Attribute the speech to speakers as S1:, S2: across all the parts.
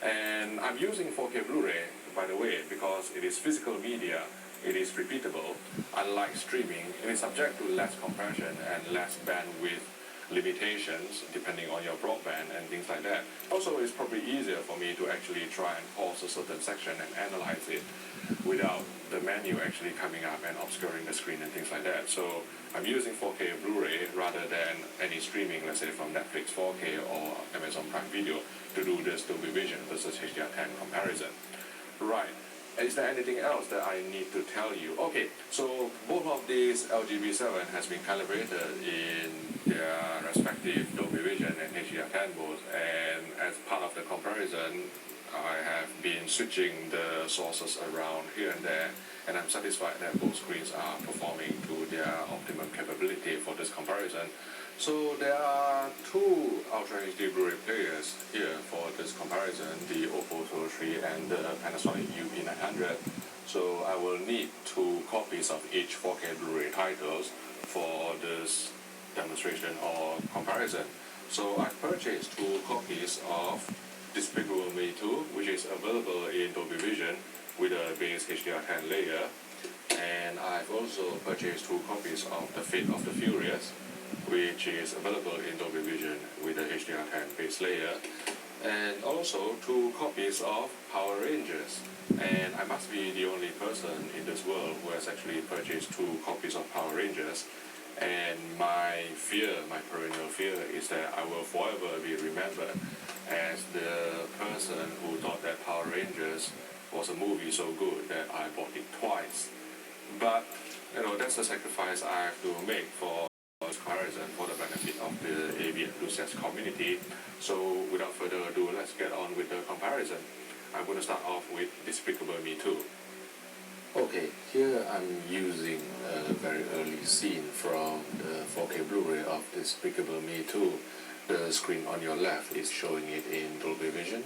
S1: And I'm using 4K Blu-ray, by the way, because it is physical media, it is repeatable. Unlike streaming, it is subject to less compression and less bandwidth limitations depending on your broadband and things like that. Also, it's probably easier for me to actually try and pause a certain section and analyze it without the menu actually coming up and obscuring the screen and things like that. So I'm using 4K Blu-ray rather than any streaming, let's say from Netflix 4K or Amazon Prime Video, to do this Dolby Vision versus HDR10 comparison. Right. Is there anything else that I need to tell you? Okay, so both of these LGB7 has been calibrated in their respective Dolby Vision and HDR10 modes, and as part of the comparison, I have been switching the sources around here and there, and I'm satisfied that both screens are performing to their optimum capability for this comparison. So there are two Ultra HD Blu-ray players here for this comparison, the Oppo 203 and the Panasonic UP900. So I will need 2 copies of each 4K Blu-ray titles for this demonstration or comparison. So I purchased 2 copies of Despicable Me 2, which is available in Dolby Vision with a base HDR10 layer. And I've also purchased 2 copies of The Fate of the Furious, which is available in Dolby Vision with the HDR10 base layer, and also 2 copies of Power Rangers. And I must be the only person in this world who has actually purchased 2 copies of Power Rangers. And my perennial fear, is that I will forever be remembered as the person who thought that Power Rangers was a movie so good that I bought it twice. But, that's the sacrifice I have to make for comparison for the benefit of the AV enthusiast community. So without further ado, let's get on with the comparison. I'm going to start off with Despicable Me 2. Okay, here I'm using a very early scene from the 4K Blu-ray of Despicable Me 2. The screen on your left is showing it in Dolby Vision.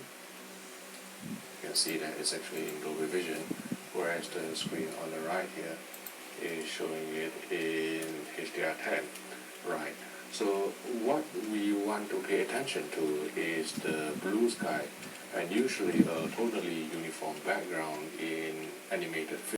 S1: You can see that it's actually in Dolby Vision, whereas the screen on the right here is showing it in HDR10. Right. So what we want to pay attention to is the blue sky, and usually a totally uniform background in animated film.